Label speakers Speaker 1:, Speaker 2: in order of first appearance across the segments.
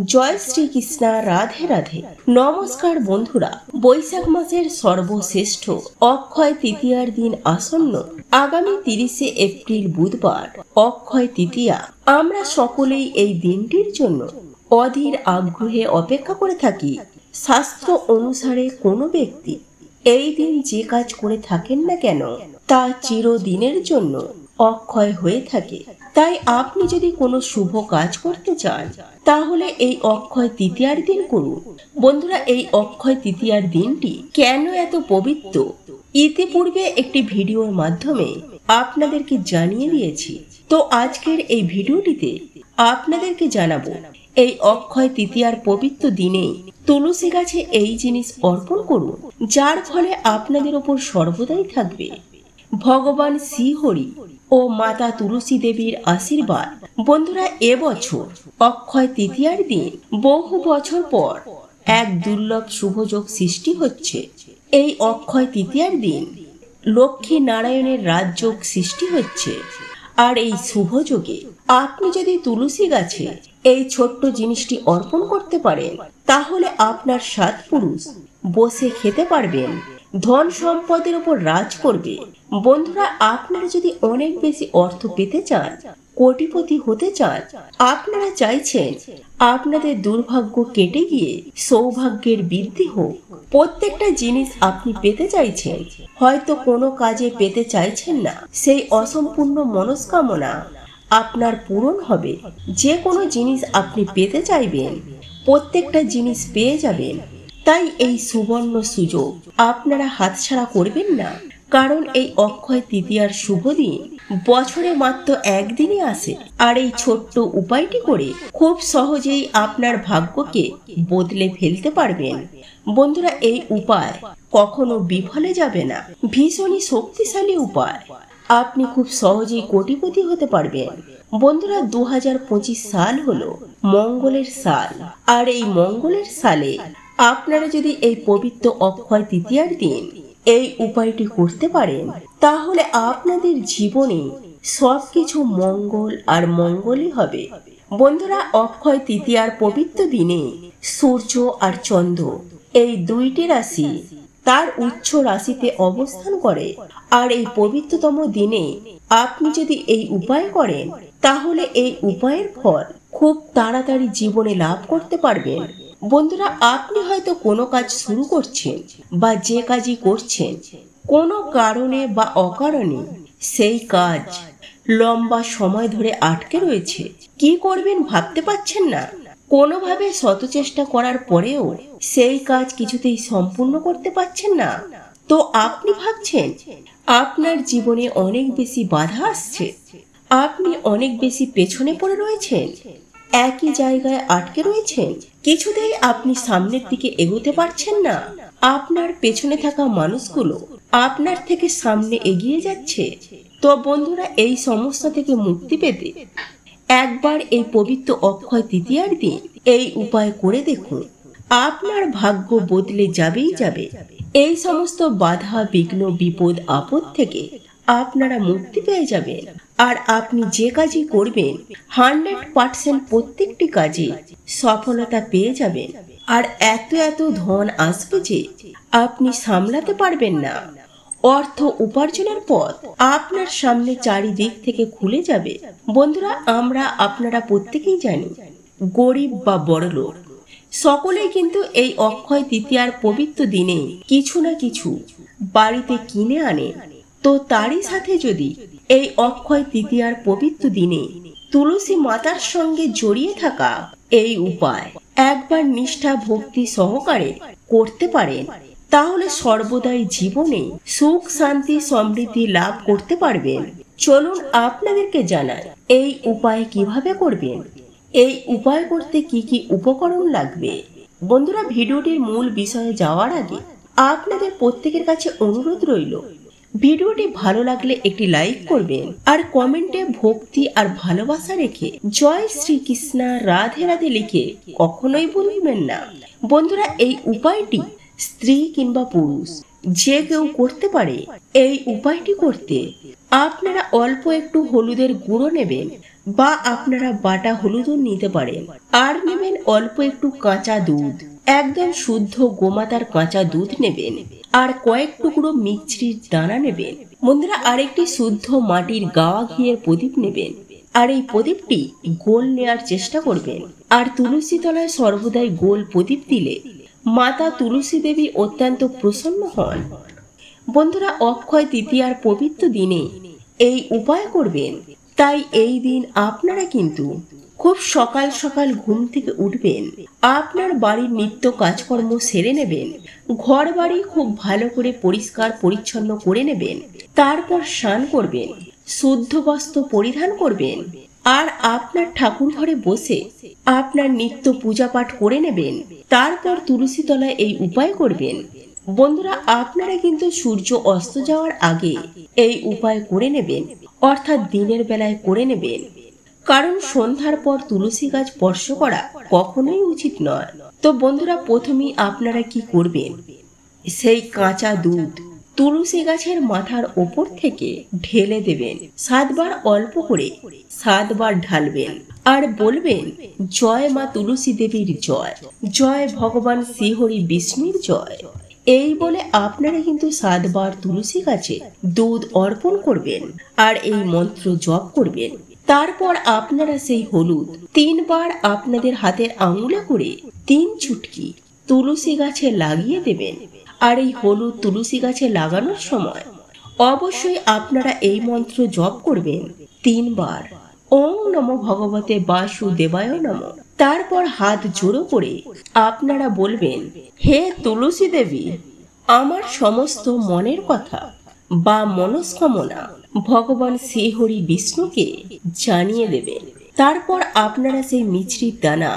Speaker 1: জয় শ্রীকৃষ্ণ, রাধে রাধে। নমস্কার বন্ধুরা, বৈশাখ মাসের সর্বশ্রেষ্ঠ অক্ষয় তৃতীয়ার দিন আসন্ন। আগামী 30শে এপ্রিল বুধবার অক্ষয় তৃতীয়া। আমরা সকলেই এই দিনটির জন্য অধীর আগ্রহে অপেক্ষা করে থাকি। শাস্ত্র অনুসারে কোনো ব্যক্তি এই দিন যে কাজ করে থাকেন না কেন তা চিরদিনের জন্য অক্ষয় হয়ে থাকে। তাই আপনি যদি কোনো শুভ কাজ করতে চান তাহলে এই অক্ষয় তৃতীয়ার দিন করুন। বন্ধুরা, এই অক্ষয় তৃতীয়ার দিনটি কেন এত পবিত্র ইতিপূর্বে একটি ভিডিওর মাধ্যমে আপনাদেরকে জানিয়ে দিয়েছি। তো আজকের এই ভিডিওটিতে আপনাদেরকে জানাবো এই অক্ষয় তৃতীয়ার পবিত্র দিনে তুলসী গাছে এই জিনিস অর্পণ করুন, যার ফলে আপনাদের ওপর সর্বদাই থাকবে ভগবান শ্রীহরি ও মাতা তুলসী দেবীর আশীর্বাদ। বন্ধুরা, এবছর অক্ষয় তৃতীয়ার দিন বহু বছর পর এক দুর্লভ শুভযোগ সৃষ্টি হচ্ছে। এই অক্ষয় তৃতীয়ার দিন লক্ষ্মী নারায়ণের রাজযোগ সৃষ্টি হচ্ছে। আর এই শুভযোগে আপনি যদি তুলসী গাছে এই ছোট্ট জিনিসটি অর্পণ করতে পারেন তাহলে আপনার 7 পুরুষ বসে খেতে পারবেন, ধন সম্পদের উপর রাজ করবে। বন্ধুরা, আপনারা যদি অনেক বেশি অর্থ পেতে চান, কোটিপতি হতে চান, আপনারা চাইছেন আপনাদের দুর্ভাগ্য কেটে গিয়ে সৌভাগ্যের বৃদ্ধি হোক, প্রত্যেকটা জিনিস আপনি পেতে চাইছেন, হয়তো কোনো কাজে পেতে চাইছেন না, সেই অসম্পূর্ণ মনস্কামনা আপনার পূরণ হবে। যে কোনো জিনিস আপনি পেতে চাইবেন, প্রত্যেকটা জিনিস পেয়ে যাবেন। তাই এই সুবর্ণ সুযোগ আপনারা হাতছাড়া করবেন না, কারণ এই অক্ষয় তৃতীয়ার শুভ দিন বছরে মাত্র একদিনই আসে। আর এই ছোট্ট উপায়টি করে খুব সহজেই আপনার ভাগ্যকে বদলে ফেলতে পারবেন। বন্ধুরা, এই উপায় কখনো বিফলে যাবে না, ভীষণই শক্তিশালী উপায়। আপনি খুব সহজেই কোটিপতি হতে পারবেন। বন্ধুরা, 2025 সাল হলো মঙ্গলের সাল। আর এই মঙ্গলের সালে আপনারা যদি এই পবিত্র অক্ষয় তৃতীয়ার দিন এই উপায়টি করতে পারেন তাহলে আপনাদের জীবনে সবকিছু মঙ্গল আর মঙ্গলই হবে। বন্ধুরা, অক্ষয় তৃতীয়ার পবিত্র দিনে সূর্য আর চন্দ্র এই দুইটি রাশি তার উচ্চ রাশিতে অবস্থান করে। আর এই পবিত্রতম দিনে আপনি যদি এই উপায় করেন তাহলে এই উপায়ের ফল খুব তাড়াতাড়ি জীবনে লাভ করতে পারবেন। বন্ধুরা, আপনি হয়তো কোনো কাজ শুরু করছেন বা যে কাজই করছেন কোনো কারণে বা অকারণে সেই কাজ লম্বা সময় ধরে আটকে রয়েছে। কি করবেন ভাবতে পারছেন না, কোনোভাবে শত চেষ্টা করার পরেও সেই কাজ কিছুতেই সম্পূর্ণ করতে পারছেন না। তো আপনি ভাবছেন আপনার জীবনে অনেক বেশি বাধা আসছে, আপনি অনেক বেশি পেছনে পড়ে রয়েছেন, একই জায়গায় আটকে রয়েছেন, কিছুতেই আপনি সামনের দিকে এগোতে পারছেন না। আপনার পেছনে থাকা মানুষগুলো আপনার থেকে সামনে এগিয়ে যাচ্ছে। তো বন্ধুরা, এই সমস্যা থেকে মুক্তি পেতে একবার এই পবিত্র অক্ষয় তৃতীয়ার দিন এই উপায় করে দেখুন, আপনার ভাগ্য বদলে যাবেই যাবে। এই সমস্ত বাধা বিঘ্ন বিপদ আপদ থেকে আপনারা মুক্তি পেয়ে যাবেন। আর আপনি যে কাজই করবেন 100% প্রত্যেকটি কাজে সফলতা পেয়ে যাবেন। আর এত এত ধন আসবে যে আপনি সামলাতে পারবেন না। অর্থ উপার্জনের পথ আপনার সামনে চারিদিক থেকে খুলে যাবে। বন্ধুরা, আপনারা প্রত্যেকেই জানি, গরিব বা বড়লোক সকলেই কিন্তু এই অক্ষয় তৃতীয়ার পবিত্র দিনে কিছু না কিছু বাড়িতে কিনে আনে। তো তারই সাথে যদি এই অক্ষয় তৃতীয়ার পবিত্র দিনে তুলসী মাতার সঙ্গে জড়িয়ে থাকা এই উপায় একবার নিষ্ঠা ভক্তি সহকারে করতে পারেন তাহলে সর্বদাই জীবনে সুখ শান্তি সমৃদ্ধি লাভ করতে পারবেন। চলুন আপনাদেরকে জানাই এই উপায় কিভাবে করবেন। এই উপায় করতে কি কি উপকরণ লাগবে। বন্ধুরা, ভিডিওটির মূল বিষয়ে যাওয়ার আগে আপনাদের প্রত্যেকের কাছে অনুরোধ রইল, ভিডিওটি ভালো লাগলে একটি লাইক করবেন আর কমেন্টে ভক্তি আর ভালোবাসা রেখে জয় শ্রীকৃষ্ণ রাধে রাধে লিখে কখনোই ভুলবেন না। বন্ধুরা, এই উপায়টি স্ত্রী কিংবা পুরুষ যে কেউ করতে পারে। এই উপায়টি করতে আপনারা অল্প একটু হলুদের গুঁড়ো নেবেন বা আপনারা বাটা হলুদও নিতে পারেন। আর নেবেন অল্প একটু কাঁচা দুধ, একদম শুদ্ধ গোমাতার কাঁচা দুধ নেবেন। আর কয়েক টুকরো মিছরির দানা নেবেন। বন্ধুরা, আরেকটি শুদ্ধ মাটির গাওয়া ঘিয়ের প্রদীপ নেবেন। আর এই প্রদীপটি গোল নেয়ার চেষ্টা করবেন। আর তুলসী তলায় সর্বদাই গোল প্রদীপ দিলে মাতা তুলসী দেবী অত্যন্ত প্রসন্ন হন। বন্ধুরা, অক্ষয় তৃতীয়ার পবিত্র দিনে এই উপায় করবেন। তাই এই দিন আপনারা কিন্তু খুব সকাল সকাল ঘুম থেকে উঠবেন, আপনার বাড়ির নিত্য কাজকর্ম সেরে নেবেন, ঘর বাড়ি খুব ভালো করে পরিষ্কার পরিচ্ছন্ন করে নেবেন, তারপর স্নান করবেন, শুদ্ধ বস্ত্র পরিধান করবেন, আর আপনার ঠাকুর ঘরে বসে আপনার নিত্য পূজা পাঠ করে নেবেন। তারপর তুলসী তলায় এই উপায় করবেন। বন্ধুরা, আপনারা কিন্তু সূর্য অস্ত যাওয়ার আগে এই উপায় করে নেবেন, অর্থাৎ দিনের বেলায় করে নেবেন। কারণ সন্ধ্যার পর তুলসী গাছ স্পর্শ করা কখনোই উচিত নয়। তো বন্ধুরা, প্রথমেই আপনারা কি করবেন, সেই কাঁচা দুধ তুলসী গাছের মাথার ওপর থেকে ঢেলে দেবেন। 7 বার অল্প করে 7 বার ঢালবেন আর বলবেন, জয় মা তুলসী দেবীর জয়, জয় ভগবান শ্রীহরি বিষ্ণুর জয়। এই বলে আপনারা কিন্তু 7 বার তুলসী গাছে দুধ অর্পণ করবেন আর এই মন্ত্র জপ করবেন। তারপর আপনারা সেই হলুদ 3 বার আপনাদের হাতের আঙুলে করে 3 চুটকি তুলসী গাছে লাগিয়ে দেবেন। আর এই হলুদ তুলসী গাছে লাগানোর সময় অবশ্যই আপনারা এই মন্ত্র জপ করবেন 3 বার, ওং নমো ভগবতে বাসুদেবায় নমঃ। তারপর হাত জোড়ো করে আপনারা বলবেন, হে তুলসী দেবী, আমার সমস্ত মনের কথা বা মনস্কামনা ভগবান শ্রীহরি বিষ্ণুকে জানিয়ে দেবেন। তারপর আপনারা সেই মিছরির দানা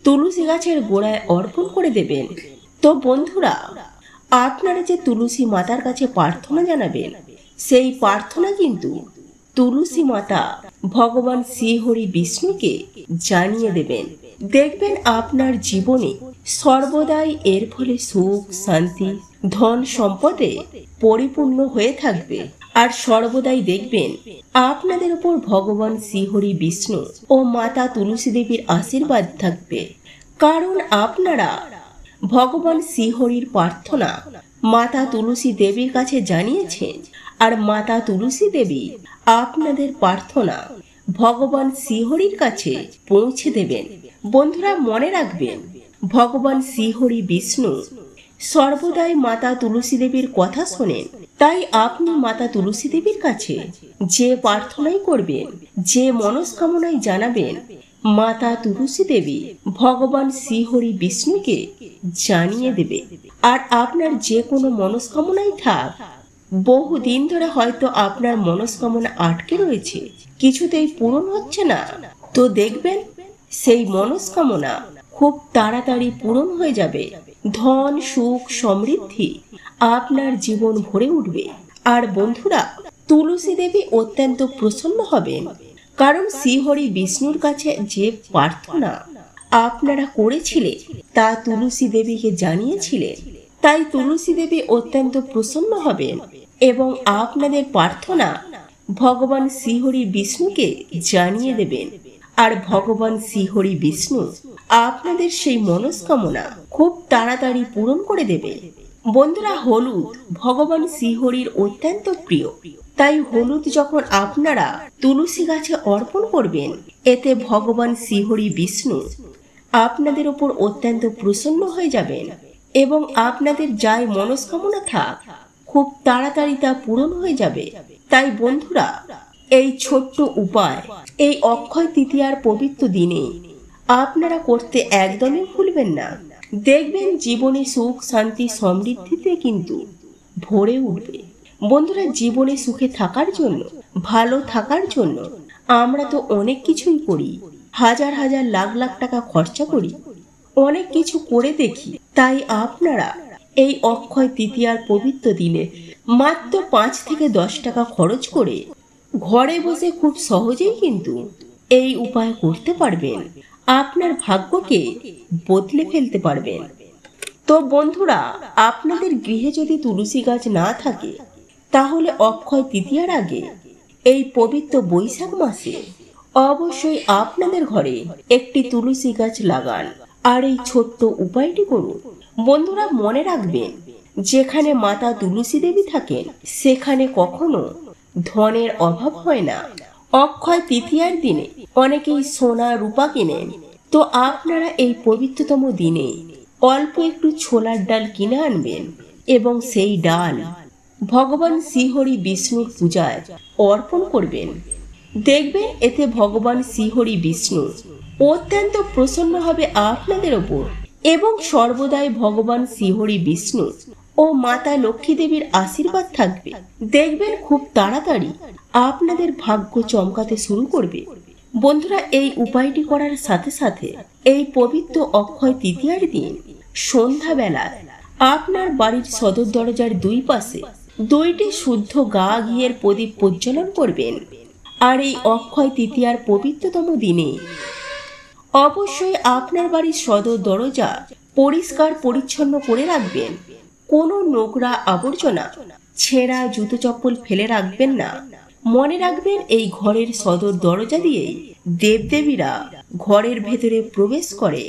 Speaker 1: তুলসী গাছের গোড়ায় অর্পণ করে দেবেন। তো বন্ধুরা, আপনারা যে তুলসী মাতার কাছে প্রার্থনা জানাবেন, সেই প্রার্থনা কিন্তু তুলসী মাতা ভগবান শ্রীহরি বিষ্ণুকে জানিয়ে দেবেন। দেখবেন আপনার জীবনে সর্বদাই এর ফলে সুখ শান্তি ধন সম্পদে পরিপূর্ণ হয়ে থাকবে। আর সর্বদাই দেখবেন আপনাদের উপর ভগবান শ্রীহরি বিষ্ণু ও মাতা তুলসী দেবীর আশীর্বাদ থাকবে। কারণ আপনারা ভগবান শ্রীহরির প্রার্থনা মাতা তুলসী দেবীর কাছে জানিয়েছেন, আর মাতা তুলসী দেবী আপনাদের প্রার্থনা ভগবান শ্রীহরির কাছে পৌঁছে দেবেন। বন্ধুরা, মনে রাখবেন, ভগবান শ্রীহরি বিষ্ণু সর্বদাই মাতা তুলসী দেবীর কথা শোনেন। তাই আপনি মাতা তুলসী দেবীর কাছে যে প্রার্থনাই করবেন, যে মনস্কামনাই জানাবেন, মাতা তুলসী দেবী ভগবান শ্রীহরি বিষ্ণুকে জানিয়ে দেবে। আর আপনার যে কোনো মনস্কামনাই থাক, বহুদিন ধরে হয়তো আপনার মনস্কামনা আটকে রয়েছে, কিছুতেই পূরণ হচ্ছে না, তো দেখবেন সেই মনস্কামনা খুব তাড়াতাড়ি পূরণ হয়ে যাবে। ধন সুখ সমৃদ্ধি আপনার জীবন ভরে উঠবে। আর বন্ধুরা, তুলসী দেবী অত্যন্ত প্রসন্ন হবেন, কারণ শ্রীহরি বিষ্ণুর কাছে যে প্রার্থনা আপনারা করেছিলেন তা তুলসী দেবীকে জানিয়েছিলেন। তাই তুলসী দেবী অত্যন্ত প্রসন্ন হবেন এবং আপনাদের প্রার্থনা ভগবান শ্রীহরি বিষ্ণুকে জানিয়ে দেবেন। আর ভগবান শ্রীহরি বিষ্ণু আপনাদের সেই মনস্কামনা খুব তাড়াতাড়ি পূরণ করে দেবে। বন্ধুরা, হলুদ ভগবান শ্রীহরির অত্যন্ত প্রিয়। তাই হলুদ যখন আপনারা তুলসী গাছে অর্পণ করবেন, এতে ভগবান শ্রীহরি বিষ্ণু আপনাদের উপর অত্যন্ত প্রসন্ন হয়ে যাবেন এবং আপনাদের যাই মনস্কামনা থাক খুব তাড়াতাড়ি তা পূরণ হয়ে যাবে। তাই বন্ধুরা, এই ছোট্ট উপায় এই অক্ষয় তৃতীয়ার পবিত্র দিনে আপনারা করতে একদমই ভুলবেন না। দেখবেন জীবনে সুখ শান্তি সমৃদ্ধিতে কিন্তু ভরে উঠবে। বন্ধুরা, জীবনে সুখে থাকার জন্য, ভালো থাকার জন্য আমরা তো অনেক কিছুই করি, হাজার হাজার লাখ লাখ টাকা খরচা করি, অনেক কিছু করে দেখি। তাই আপনারা এই অক্ষয় তৃতীয়ার পবিত্র দিনে মাত্র 5 থেকে 10 টাকা খরচ করে ঘরে বসে খুব সহজেই কিন্তু এই উপায় করতে পারবেন, আপনার ভাগ্যকে বদলে ফেলতে পারবেন। তো বন্ধুরা, আপনাদের গৃহে যদি তুলসী গাছ না থাকে তাহলে অক্ষয় তৃতীয়ার আগে এই পবিত্র বৈশাখ মাসে অবশ্যই আপনাদের ঘরে একটি তুলসী গাছ লাগান আর এই ছোট্ট উপায়টি করুন। বন্ধুরা, মনে রাখবেন, যেখানে মাতা তুলসী দেবী থাকেন সেখানে কখনো ধনের অভাব হয় না। অক্ষয় তৃতীয়ার দিনে অনেকেই সোনা রূপা কেনেন, তো আপনারা এই পবিত্রতম দিনে অল্প একটু ছোলার ডাল কিনে আনবেন এবং সেই ডাল ভগবান শ্রীহরি বিষ্ণুর পূজায় অর্পণ করবেন। দেখবেন এতে ভগবান শ্রীহরি বিষ্ণু অত্যন্ত প্রসন্ন হবে আপনাদের ওপর এবং সর্বদাই ভগবান শ্রীহরি বিষ্ণু ও মাতা লক্ষ্মী দেবীর আশীর্বাদ থাকবে। দেখবেন খুব তাড়াতাড়ি আপনাদের ভাগ্য চমকাতে শুরু করবে। বন্ধুরা, এই উপায়টি করার সাথে সাথে এই পবিত্র অক্ষয় তৃতীয়ার দিন সন্ধ্যাবেলায় আপনার বাড়ির সদর দরজার দুই পাশে 2টি শুদ্ধ গা ঘিয়ের প্রদীপ প্রজ্বলন করবেন। আর এই অক্ষয় তৃতীয়ার পবিত্রতম দিনে অবশ্যই আপনার বাড়ির সদর দরজা পরিষ্কার পরিচ্ছন্ন করে রাখবেন। কোনো নোংরা আবর্জনা, ছেঁড়া জুতো চপ্পল ফেলে রাখবেন না। মনে রাখবেন, এই ঘরের সদর দরজা দিয়েই দেবদেবীরা ঘরের ভেতরে প্রবেশ করে,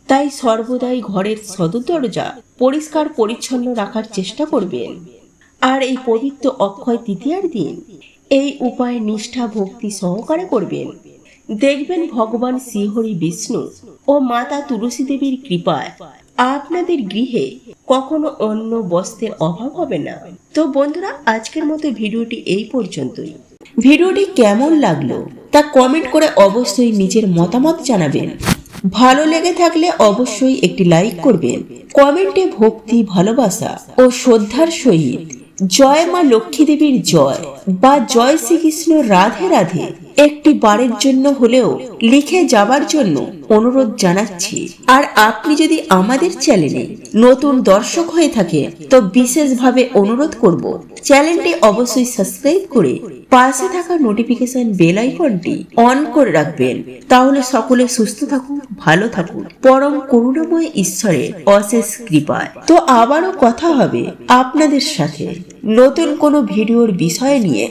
Speaker 1: তাই সর্বদাই ঘরের সদর দরজা পরিষ্কার পরিচ্ছন্ন রাখার চেষ্টা করবেন। আর এই পবিত্র অক্ষয় তৃতীয়ার দিন এই উপায় নিষ্ঠা ভক্তি সহকারে করবেন। দেখবেন ভগবান শ্রীহরি বিষ্ণু ও মাতা তুলসী দেবীর কৃপায় আপনাদের গৃহে কখনো অন্য বস্ত্রের অভাব হবে না। তো বন্ধুরা, আজকের মতো ভিডিওটি এই পর্যন্তই। ভিডিওটি কেমন লাগলো তা কমেন্ট করে অবশ্যই নিজের মতামত জানাবেন। ভালো লেগে থাকলে অবশ্যই একটি লাইক করবেন। কমেন্টে ভক্তি, ভালোবাসা ও শ্রদ্ধার সহিত জয় মা লক্ষ্মী দেবীর জয় বা জয় শ্রীকৃষ্ণ রাধে রাধে একটি বারের জন্য হলেও লিখে যাবার জন্য অনুরোধ জানাচ্ছি। আর আপনি যদি আমাদের চ্যানেলে নতুন দর্শক হয়ে থাকে তো বিশেষভাবে অনুরোধ করব চ্যানেলটি অবশ্যই সাবস্ক্রাইব করে পাশে থাকা নোটিফিকেশন বেল আইকনটি অন করে রাখবেন। তাহলে সকলে সুস্থ থাকুন, ভালো থাকুন, পরম করুণাময় ঈশ্বরের অশেষ কৃপায়। তো আবারও কথা হবে আপনাদের সাথে নতুন কোনো ভিডিওর বিষয় নিয়ে।